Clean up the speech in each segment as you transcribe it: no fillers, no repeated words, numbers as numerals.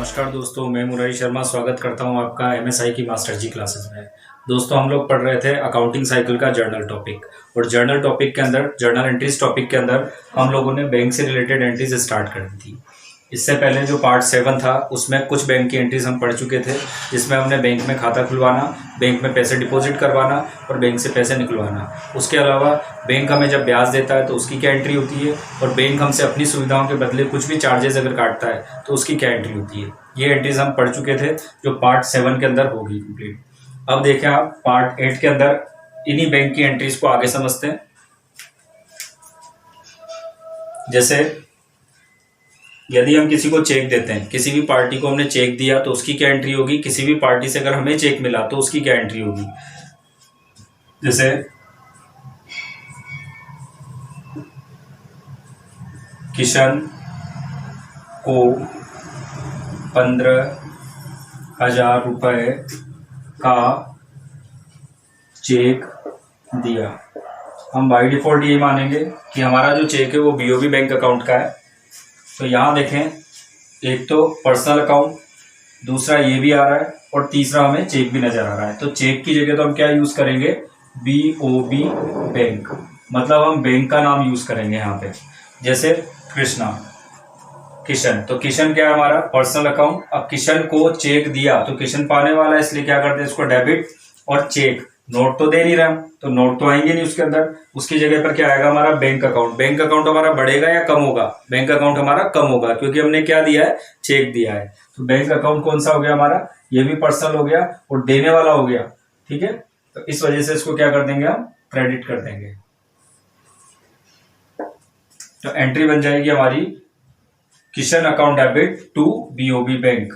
नमस्कार दोस्तों, मैं मुरारी शर्मा स्वागत करता हूं आपका एमएसआई की मास्टर जी क्लासेस में। दोस्तों, हम लोग पढ़ रहे थे अकाउंटिंग साइकिल का जर्नल टॉपिक, और जर्नल टॉपिक के अंदर जर्नल एंट्रीज टॉपिक के अंदर हम लोगों ने बैंक से रिलेटेड एंट्रीज स्टार्ट कर दी थी। इससे पहले जो पार्ट 7 था उसमें कुछ बैंक की एंट्रीज हम पढ़ चुके थे, जिसमें हमने बैंक में खाता खुलवाना, बैंक में पैसे डिपॉजिट करवाना और बैंक से पैसे निकलवाना। उसके अलावा बैंक हमें जब ब्याज देता है तो उसकी क्या एंट्री होती है, और बैंक हमसे अपनी सुविधाओं के बदले कुछ भी चार्जेस अगर काटता है तो उसकी क्या एंट्री होती है। ये एंट्रीज हम पढ़ चुके थे, जो पार्ट 7 के अंदर होगी कंप्लीट। अब देखें आप पार्ट 8 के अंदर इन्हीं बैंक की एंट्रीज को आगे समझते हैं। जैसे यदि हम किसी को चेक देते हैं, किसी भी पार्टी को हमने चेक दिया तो उसकी क्या एंट्री होगी, किसी भी पार्टी से अगर हमें चेक मिला तो उसकी क्या एंट्री होगी। जैसे किशन को 15,000 रुपए का चेक दिया, हम बाय डिफॉल्ट ये मानेंगे कि हमारा जो चेक है वो बीओबी बैंक अकाउंट का है। तो यहाँ देखें, एक तो पर्सनल अकाउंट, दूसरा ये भी आ रहा है, और तीसरा हमें चेक भी नजर आ रहा है। तो चेक की जगह तो हम क्या यूज करेंगे, बीओबी बैंक, मतलब हम बैंक का नाम यूज करेंगे यहाँ पे। जैसे कृष्णा, किशन, तो किशन क्या है हमारा पर्सनल अकाउंट। अब किशन को चेक दिया तो किशन पाने वाला है, इसलिए क्या करते हैं इसको डेबिट, और चेक नोट तो दे नहीं रहा, तो नोट तो आएंगे नहीं उसके अंदर, उसकी जगह पर क्या आएगा हमारा बैंक अकाउंट। बैंक अकाउंट हमारा बढ़ेगा या कम होगा, बैंक अकाउंट हमारा कम होगा, क्योंकि हमने क्या दिया है, चेक दिया है। तो बैंक अकाउंट कौन सा हो गया हमारा, ये भी पर्सनल हो गया और देने वाला हो गया, ठीक है। तो इस वजह से इसको क्या कर देंगे, हम क्रेडिट कर देंगे। तो एंट्री बन जाएगी हमारी Kishan account debit to BOB bank.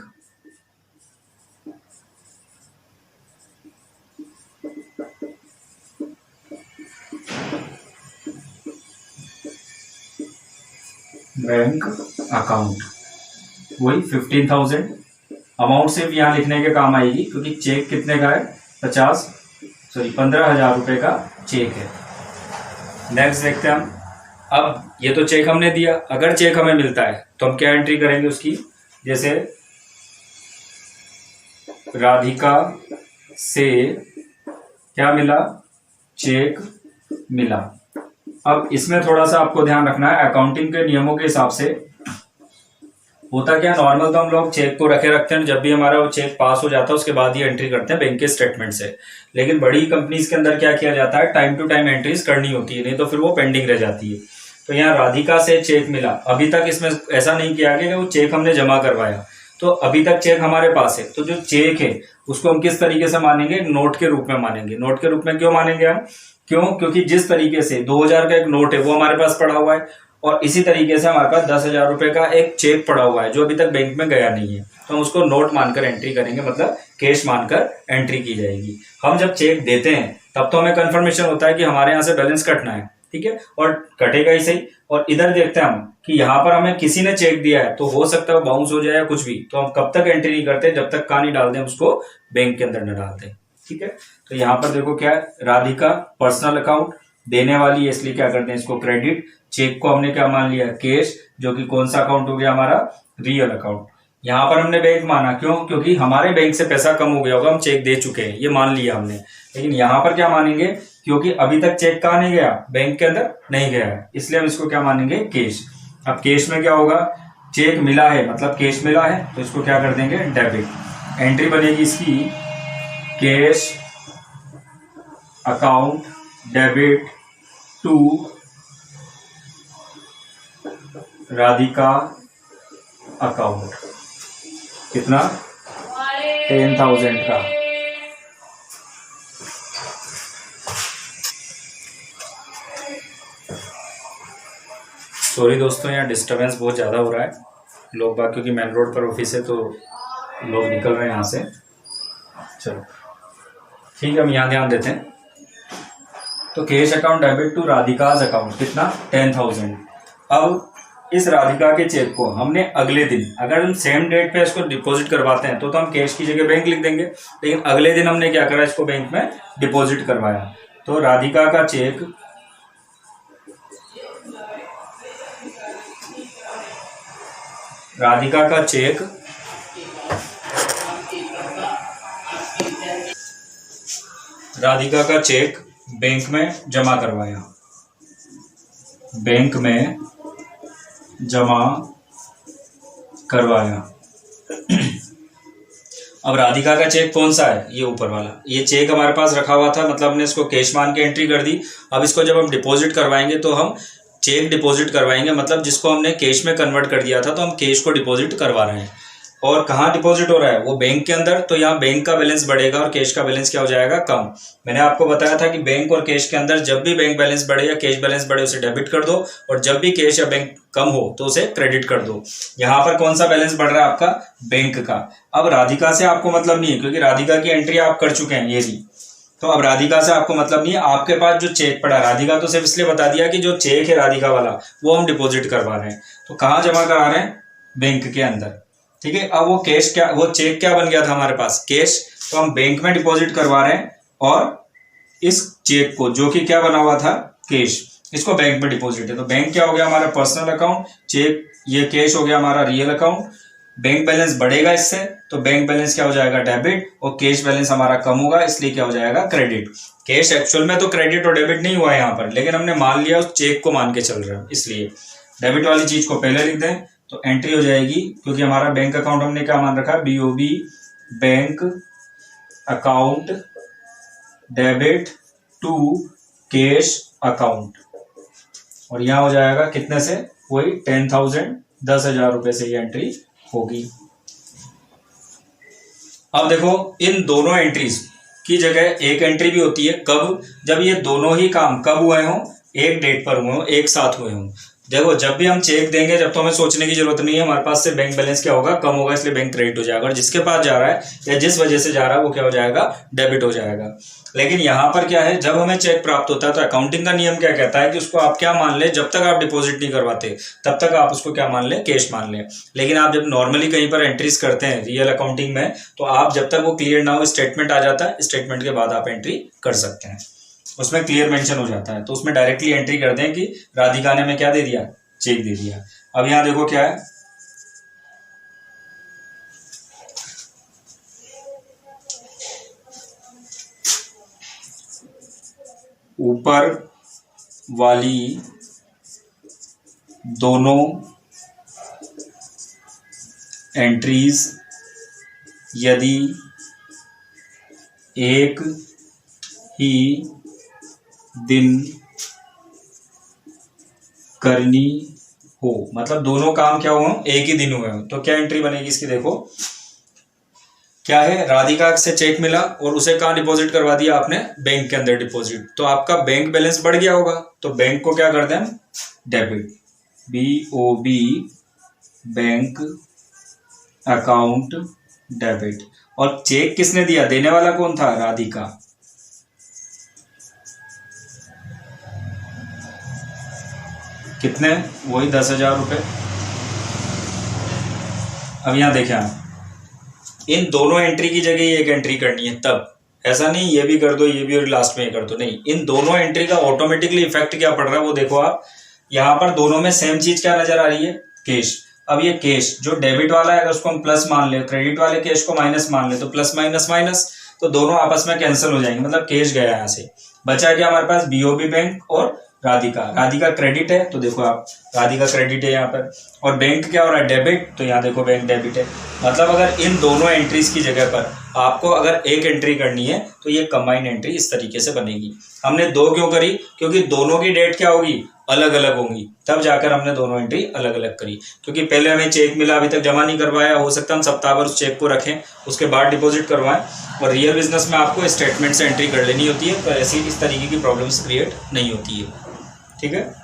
Bank account वही 15,000 अमाउंट सिर्फ यहां लिखने के काम आएगी, क्योंकि चेक कितने का है, 15,000 रुपए का चेक है। नेक्स्ट देखते हैं हम। अब ये तो चेक हमने दिया, अगर चेक हमें मिलता है तो हम क्या एंट्री करेंगे उसकी। जैसे राधिका से क्या मिला, चेक मिला। अब इसमें थोड़ा सा आपको ध्यान रखना है, अकाउंटिंग के नियमों के हिसाब से होता क्या, नॉर्मल तो हम लोग चेक को रखे रखते हैं, जब भी हमारा वो चेक पास हो जाता है उसके बाद ही एंट्री करते हैं बैंक के स्टेटमेंट से। लेकिन बड़ी कंपनीज के अंदर क्या किया जाता है, टाइम टू टाइम एंट्रीज करनी होती है, नहीं तो फिर वो पेंडिंग रह जाती है। तो यहाँ राधिका से चेक मिला, अभी तक इसमें ऐसा नहीं किया गया कि वो चेक हमने जमा करवाया, तो अभी तक चेक हमारे पास है। तो जो चेक है उसको हम किस तरीके से मानेंगे, नोट के रूप में मानेंगे। नोट के रूप में क्यों मानेंगे हम, क्यों, क्योंकि जिस तरीके से 2,000 का एक नोट है वो हमारे पास पड़ा हुआ है, और इसी तरीके से हमारे पास 10,000 रुपए का एक चेक पड़ा हुआ है जो अभी तक बैंक में गया नहीं है, तो हम उसको नोट मानकर एंट्री करेंगे, मतलब कैश मानकर एंट्री की जाएगी। हम जब चेक देते हैं तब तो हमें कंफर्मेशन होता है कि हमारे यहाँ से बैलेंस कटना है, ठीक है, और कटेगा ही सही। और इधर देखते हैं हम कि यहाँ पर हमें किसी ने चेक दिया है, तो हो सकता है बाउंस हो जाए या कुछ भी, तो हम कब तक एंट्री नहीं करते, जब तक कहाँ नहीं डाल दें उसको, बैंक के अंदर न डाल दें, ठीक है। तो यहाँ पर देखो क्या है, राधिका पर्सनल अकाउंट, देने वाली है इसलिए क्या करते हैं इसको क्रेडिट। चेक को हमने क्या मान लिया, कैश, जो कि कौन सा अकाउंट हो गया हमारा, रियल अकाउंट। यहाँ पर हमने बैंक माना, क्यों, क्योंकि हमारे बैंक से पैसा कम हो गया होगा, हम चेक दे चुके हैं, ये मान लिया हमने। लेकिन यहाँ पर क्या मानेंगे, क्योंकि अभी तक चेक कहाँ नहीं गया, बैंक के अंदर नहीं गया है, इसलिए हम इसको क्या मानेंगे, कैश। अब कैश में क्या होगा, चेक मिला है मतलब कैश मिला है, तो इसको क्या कर देंगे, डेबिट। एंट्री बनेगी इसकी cash account debit to Radhika account, कितना, 10,000 का। सॉरी दोस्तों, यहाँ डिस्टरबेंस बहुत ज़्यादा हो रहा है, लोग बात, क्योंकि मेन रोड पर ऑफिस है तो लोग निकल रहे हैं यहाँ से। चलो ठीक है, हम यहाँ ध्यान देते हैं। तो cash account debit to Radhika's account, कितना, 10,000। अब इस राधिका के चेक को हमने अगले दिन, अगर हम सेम डेट पे इसको डिपॉजिट करवाते हैं तो हम कैश की जगह बैंक लिख देंगे, लेकिन अगले दिन हमने क्या करा, इसको बैंक में डिपॉजिट करवाया। तो राधिका का चेक राधिका का चेक बैंक में जमा करवाया, बैंक में जमा करवाया। अब राधिका का चेक कौन सा है? ये ऊपर वाला। ये चेक हमारे पास रखा हुआ था, मतलब हमने इसको कैश मान के एंट्री कर दी। अब इसको जब हम डिपॉजिट करवाएंगे तो हम चेक डिपॉजिट करवाएंगे, मतलब जिसको हमने कैश में कन्वर्ट कर दिया था तो हम कैश को डिपॉजिट करवा रहे हैं। और कहाँ डिपॉजिट हो रहा है? वो बैंक के अंदर। तो यहाँ बैंक का बैलेंस बढ़ेगा और कैश का बैलेंस क्या हो जाएगा? कम। मैंने आपको बताया था कि बैंक और कैश के अंदर जब भी बैंक बैलेंस बढ़े या कैश बैलेंस बढ़े उसे डेबिट कर दो, और जब भी कैश या बैंक कम हो तो उसे क्रेडिट कर दो। यहाँ पर कौन सा बैलेंस बढ़ रहा है? आपका बैंक का। अब राधिका से आपको मतलब नहीं है, क्योंकि राधिका की एंट्री आप कर चुके हैं, ये भी। तो अब राधिका से आपको मतलब नहीं है। आपके पास जो चेक पड़ा, राधिका तो सिर्फ इसलिए बता दिया कि जो चेक है राधिका वाला वो हम डिपॉजिट करवा रहे हैं। तो कहाँ जमा करा रहे हैं? बैंक के अंदर। ठीक है। अब वो कैश क्या, वो चेक क्या बन गया था हमारे पास? कैश। तो हम बैंक में डिपॉजिट करवा रहे हैं और इस चेक को, जो कि क्या बना हुआ था? कैश, इसको बैंक में डिपॉजिट है। तो बैंक क्या हो गया? हमारा पर्सनल अकाउंट। चेक, ये कैश हो गया हमारा रियल अकाउंट। बैंक बैलेंस बढ़ेगा इससे, तो बैंक बैलेंस क्या हो जाएगा? डेबिट। और कैश बैलेंस हमारा कम होगा, इसलिए क्या हो जाएगा? क्रेडिट। कैश एक्चुअल में तो क्रेडिट और डेबिट नहीं हुआ है यहाँ पर, लेकिन हमने मान लिया उस चेक को मान के चल रहे हैं, इसलिए डेबिट वाली चीज को पहले लिख दें तो एंट्री हो जाएगी। क्योंकि हमारा बैंक अकाउंट हमने क्या मान रखा है? BOB, bank account debit to cash account. और यहां हो जाएगा कितने से? वही 10,000, 10,000 रुपए से ये एंट्री होगी। अब देखो, इन दोनों एंट्रीज की जगह एक एंट्री भी होती है। कब? जब ये दोनों ही काम कब हुए हों? एक डेट पर हुए हों, एक साथ हुए हों। देखो, जब भी हम चेक देंगे जब तो हमें सोचने की जरूरत नहीं है, हमारे पास से बैंक बैलेंस क्या होगा? कम होगा, इसलिए बैंक क्रेडिट हो जाएगा। और जिसके पास जा रहा है या जिस वजह से जा रहा है वो क्या हो जाएगा? डेबिट हो जाएगा। लेकिन यहाँ पर क्या है? जब हमें चेक प्राप्त होता है तो अकाउंटिंग का नियम क्या कहता है कि उसको आप क्या मान लें? जब तक आप डिपॉजिट नहीं करवाते तब तक आप उसको क्या मान लें? कैश मान लें। लेकिन आप जब नॉर्मली कहीं पर एंट्रीज करते हैं रियल अकाउंटिंग में, तो आप जब तक वो क्लियर ना हो, स्टेटमेंट आ जाता है, स्टेटमेंट के बाद आप एंट्री कर सकते हैं। उसमें क्लियर मेंशन हो जाता है, तो उसमें डायरेक्टली एंट्री कर दें कि राधिका ने हमें क्या दे दिया? चेक दे दिया। अब यहां देखो क्या है? ऊपर वाली दोनों एंट्रीज यदि एक ही दिन करनी हो, मतलब दोनों काम क्या हुए? एक ही दिन हुए हो, तो क्या एंट्री बनेगी इसकी? देखो क्या है? राधिका से चेक मिला और उसे कहाँ डिपॉजिट करवा दिया आपने? बैंक के अंदर डिपॉजिट। तो आपका बैंक बैलेंस बढ़ गया होगा, तो बैंक को क्या कर दें? Debit. BOB, bank account debit. और चेक किसने दिया? देने वाला कौन था? राधिका। कितने? वही 10,000 रुपए। अब यहां देखें आप, इन दोनों एंट्री की जगह एक एंट्री करनी है, तब ऐसा नहीं ये भी कर दो ये भी और लास्ट में ये कर दो, नहीं। इन दोनों एंट्री का ऑटोमेटिकली इफेक्ट क्या पड़ रहा है वो देखो आप। यहां पर दोनों में सेम चीज क्या नजर आ रही है? कैश। अब ये कैश जो डेबिट वाला है, अगर उसको हम प्लस मान ले, क्रेडिट वाले कैश को माइनस मान ले, तो प्लस माइनस माइनस, तो दोनों आपस में कैंसिल हो जाएंगे, मतलब कैश गया यहाँ से। बचा क्या हमारे पास? BOB बैंक और राधिका। राधिका क्रेडिट है, तो देखो आप राधिका क्रेडिट है यहाँ पर, और बैंक क्या हो रहा है? डेबिट, तो यहाँ देखो बैंक डेबिट है। मतलब अगर इन दोनों एंट्रीज की जगह पर आपको अगर एक एंट्री करनी है तो ये कंबाइंड एंट्री इस तरीके से बनेगी। हमने दो क्यों करी? क्योंकि दोनों की डेट क्या होगी? अलग अलग होंगी, तब जाकर हमने दोनों एंट्री अलग अलग करी। क्योंकि पहले हमें चेक मिला, अभी तक जमा नहीं करवाया, हो सकता है हम सप्ताह भर उस चेक को रखें, उसके बाद डिपॉजिट करवाएं। और रियल बिजनेस में आपको स्टेटमेंट से एंट्री कर लेनी होती है, तो ऐसी इस तरीके की प्रॉब्लम्स क्रिएट नहीं होती है। ठीक है,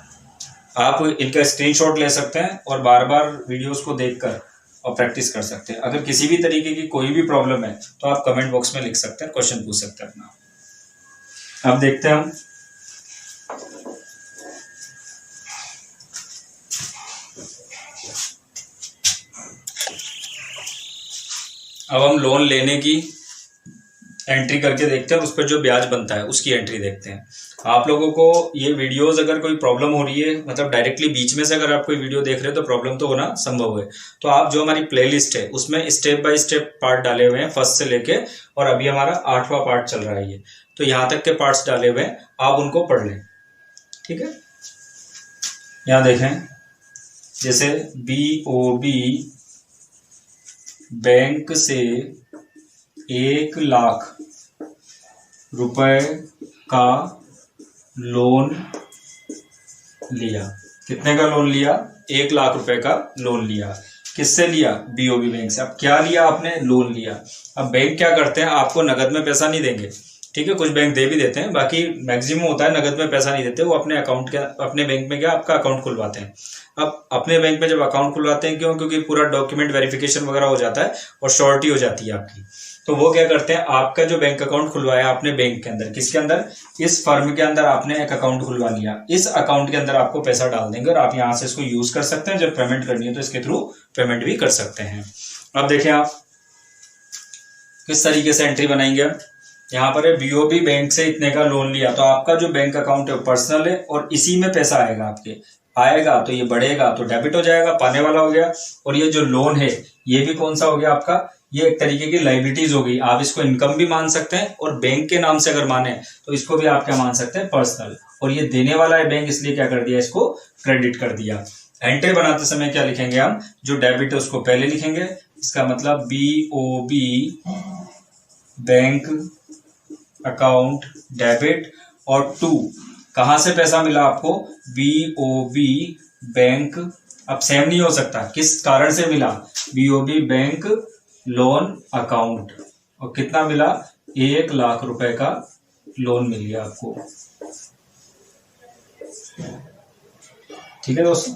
आप इनका स्क्रीनशॉट ले सकते हैं और बार बार वीडियोस को देखकर और प्रैक्टिस कर सकते हैं। अगर किसी भी तरीके की कोई भी प्रॉब्लम है तो आप कमेंट बॉक्स में लिख सकते हैं, क्वेश्चन पूछ सकते हैं अपना। अब देखते हैं हम लोन लेने की एंट्री करके देखते हैं, उस पर जो ब्याज बनता है उसकी एंट्री देखते हैं। आप लोगों को ये वीडियोस अगर कोई प्रॉब्लम हो रही है, मतलब डायरेक्टली बीच में से अगर आप कोई वीडियो देख रहे हो तो प्रॉब्लम तो होना संभव है, तो आप जो हमारी प्लेलिस्ट है उसमें स्टेप बाय स्टेप पार्ट डाले हुए हैं फर्स्ट से लेके, और अभी हमारा 8वां पार्ट चल रहा है ये। तो यहाँ तक के पार्ट्स डाले हुए हैं, आप उनको पढ़ लें। ठीक है, यहाँ देखें, जैसे BOB बैंक से 1,00,000 रुपए का लोन लिया। कितने का लोन लिया? 1,00,000 रुपए का लोन लिया। किससे लिया? BOB बैंक से। अब क्या लिया आपने? लोन लिया। अब बैंक क्या करते हैं, आपको नगद में पैसा नहीं देंगे, ठीक है, कुछ बैंक दे भी देते हैं, बाकी मैक्सिमम होता है नगद में पैसा नहीं देते, वो अपने अकाउंट के, अपने बैंक में क्या आपका अकाउंट खुलवाते हैं। अब अपने बैंक में जब अकाउंट खुलवाते हैं, क्यों? क्योंकि पूरा डॉक्यूमेंट वेरिफिकेशन वगैरह हो जाता है और श्योरिटी हो जाती है आपकी। तो वो क्या करते हैं, आपका जो बैंक अकाउंट खुलवाया आपने बैंक के अंदर, किसके अंदर? इस फर्म के अंदर आपने एक अकाउंट खुलवा लिया, इस अकाउंट के अंदर आपको पैसा डाल देंगे और आप यहाँ से इसको यूज कर सकते हैं। जब पेमेंट करनी है तो इसके थ्रू पेमेंट भी कर सकते हैं। अब देखें आप किस तरीके से एंट्री बनाएंगे। यहाँ पर है BOB बैंक से इतने का लोन लिया, तो आपका जो बैंक अकाउंट है पर्सनल है और इसी में पैसा आएगा आपके, आएगा तो ये बढ़ेगा तो डेबिट हो जाएगा, पाने वाला हो गया। और ये जो लोन है ये भी कौन सा हो गया आपका? ये एक तरीके की लाइबिलिटीज हो गई। आप इसको इनकम भी मान सकते हैं और बैंक के नाम से अगर माने तो इसको भी आप क्या मान सकते हैं? पर्सनल। और ये देने वाला है बैंक, इसलिए क्या कर दिया? इसको क्रेडिट कर दिया। एंट्री बनाते समय क्या लिखेंगे हम? जो डेबिट है उसको पहले लिखेंगे, इसका मतलब BOB बैंक अकाउंट डेबिट। और 2 कहां से पैसा मिला आपको? BOB bank. अब सेम नहीं हो सकता, किस कारण से मिला? BOB bank loan account. और कितना मिला? 1,00,000 रुपए का लोन मिल गया आपको। ठीक है दोस्तों,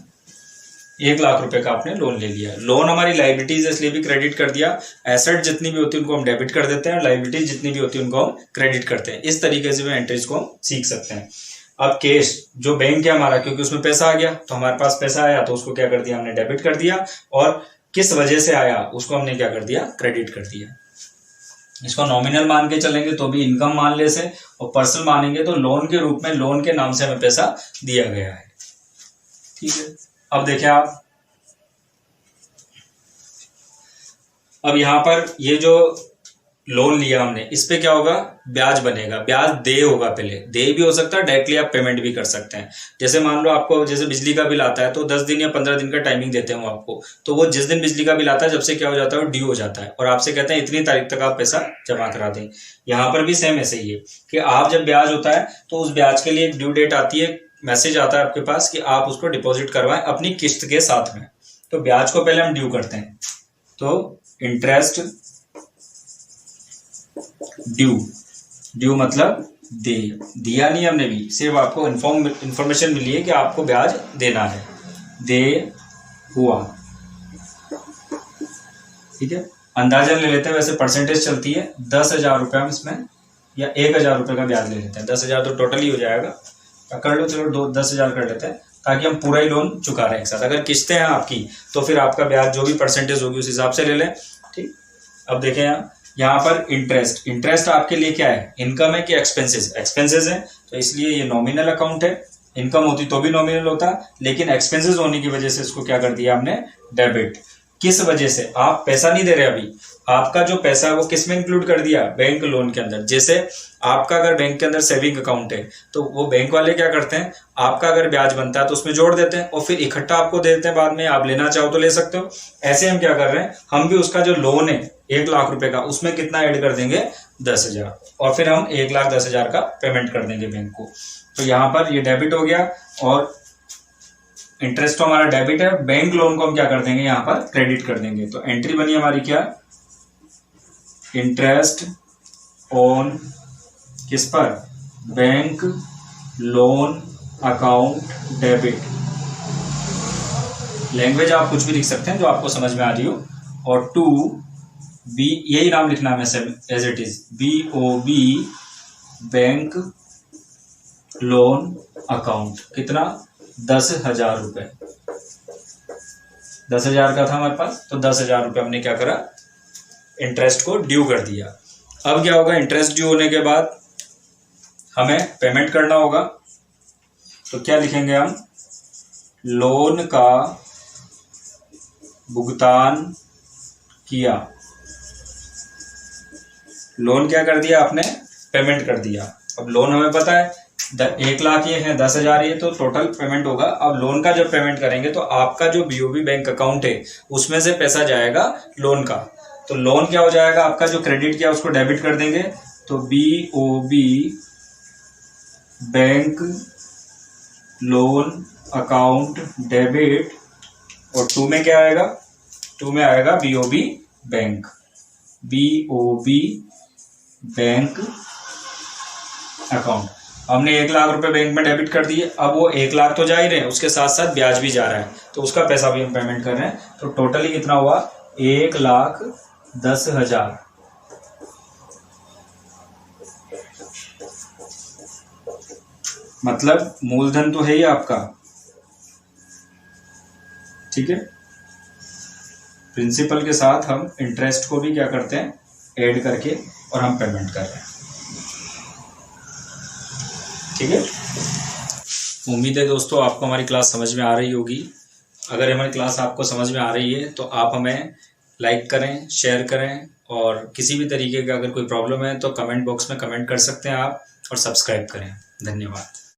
1,00,000 रुपए का आपने लोन ले लिया। लोन हमारी लाइबिलिटीज है इसलिए भी क्रेडिट कर दिया। एसेट जितनी भी होती है उनको हम डेबिट कर देते हैं, लाइबिलिटीज जितनी भी होती है उनको हम क्रेडिट करते हैं। इस तरीके से भी एंट्रीज को हम सीख सकते हैं। अब कैश जो बैंक है हमारा, क्योंकि उसमें पैसा आ गया तो हमारे पास पैसा आया तो उसको क्या कर दिया हमने? डेबिट कर दिया। और किस वजह से आया उसको हमने क्या कर दिया? क्रेडिट कर दिया। इसको नॉमिनल मान के चलेंगे तो भी इनकम मान ले से, और पर्सनल मानेंगे तो लोन के रूप में, लोन के नाम से हमें पैसा दिया गया है। ठीक है, अब देखें आप, अब यहां पर ये जो लोन लिया हमने, इस पे क्या होगा? ब्याज बनेगा। ब्याज दे होगा, पहले दे भी हो सकता है, डायरेक्टली आप पेमेंट भी कर सकते हैं। जैसे मान लो आपको जैसे बिजली का बिल आता है तो 10 दिन या 15 दिन का टाइमिंग देते हैं वो आपको, तो वो जिस दिन बिजली का बिल आता है जब से क्या हो जाता है? वो ड्यू हो जाता है और आपसे कहते हैं इतनी तारीख तक आप पैसा जमा करा दें। यहाँ पर भी सेम ऐसे ही है कि आप जब ब्याज होता है तो उस ब्याज के लिए एक ड्यू डेट आती है, मैसेज आता है आपके पास कि आप उसको डिपॉजिट करवाएं अपनी किस्त के साथ में। तो ब्याज को पहले हम ड्यू करते हैं, तो इंटरेस्ट ड्यू मतलब दे, दिया नहीं हमने भी, सिर्फ आपको इंफॉर्मेशन मिली है कि आपको ब्याज देना है, दे हुआ। ठीक है, अंदाजा ले लेते हैं, वैसे परसेंटेज चलती है 10,000 रुपये हम इसमें, या 1,000 रुपये का ब्याज ले लेते हैं। 10,000 तो टोटल ही हो जाएगा, कर लो, चलो 10,000 कर लेते हैं ताकि हम पूरा ही लोन चुका रहे हैं एक साथ। अगर किस्तें हैं आपकी तो फिर आपका ब्याज जो भी परसेंटेज होगी उस हिसाब से ले लें। ठीक, अब देखें यहाँ पर इंटरेस्ट आपके लिए क्या है? इनकम है कि एक्सपेंसेस? एक्सपेंसेस है, तो इसलिए ये नॉमिनल अकाउंट है। इनकम होती तो भी नॉमिनल होता, लेकिन एक्सपेंसेस होने की वजह से इसको क्या कर दिया हमने? डेबिट। किस वजह से? आप पैसा नहीं दे रहे अभी, आपका जो पैसा है वो किस में इंक्लूड कर दिया? बैंक लोन के अंदर। जैसे आपका अगर बैंक के अंदर सेविंग अकाउंट है तो वो बैंक वाले क्या करते हैं, आपका अगर ब्याज बनता है तो उसमें जोड़ देते हैं और फिर इकट्ठा आपको दे देते हैं बाद में, आप लेना चाहो तो ले सकते हो। ऐसे हम क्या कर रहे हैं, हम भी उसका जो लोन है 1,00,000 रुपए का, उसमें कितना ऐड कर देंगे? 10,000, और फिर हम 1,10,000 का पेमेंट कर देंगे बैंक को। तो यहाँ पर ये डेबिट हो गया और इंटरेस्ट तो हमारा डेबिट है, बैंक लोन को हम क्या कर देंगे? यहाँ पर क्रेडिट कर देंगे। तो एंट्री बनी हमारी क्या? इंटरेस्ट ऑन किस पर? Bank loan account debit. Language आप कुछ भी लिख सकते हैं जो आपको समझ में आ रही हो। और 2 बी, यही नाम लिखना है as it is, BOB bank loan account. कितना? 10,000 रुपए। 10,000 का था हमारे पास, तो 10,000 रुपये हमने क्या करा? इंटरेस्ट को ड्यू कर दिया। अब क्या होगा? इंटरेस्ट ड्यू होने के बाद हमें पेमेंट करना होगा, तो क्या लिखेंगे हम? लोन का भुगतान किया। लोन क्या कर दिया आपने? पेमेंट कर दिया। अब लोन हमें पता है 1 लाख ये है, 10,000 ये, तो टोटल पेमेंट होगा। अब लोन का जब पेमेंट करेंगे तो आपका जो BOB बैंक अकाउंट है उसमें से पैसा जाएगा लोन का। तो लोन क्या हो जाएगा, आपका जो क्रेडिट किया उसको डेबिट कर देंगे, तो BOB bank loan account debit, और 2 में क्या आएगा, 2 में आएगा BOB bank, BOB bank account. हमने 1 लाख रुपए बैंक में डेबिट कर दिए। अब वो 1 लाख तो जा ही रहे हैं, उसके साथ साथ ब्याज भी जा रहा है, तो उसका पैसा भी हम पेमेंट कर रहे हैं। तो टोटली कितना हुआ, 1,10,000। मतलब मूलधन तो है ही आपका, ठीक है। प्रिंसिपल के साथ हम इंटरेस्ट को भी क्या करते हैं, ऐड करके, और हम पेमेंट कर रहे हैं, ठीक है। उम्मीद है दोस्तों आपको हमारी क्लास समझ में आ रही होगी। अगर हमारी क्लास आपको समझ में आ रही है तो आप हमें लाइक करें, शेयर करें, और किसी भी तरीके का अगर कोई प्रॉब्लम है तो कमेंट बॉक्स में कमेंट कर सकते हैं आप, और सब्सक्राइब करें। धन्यवाद।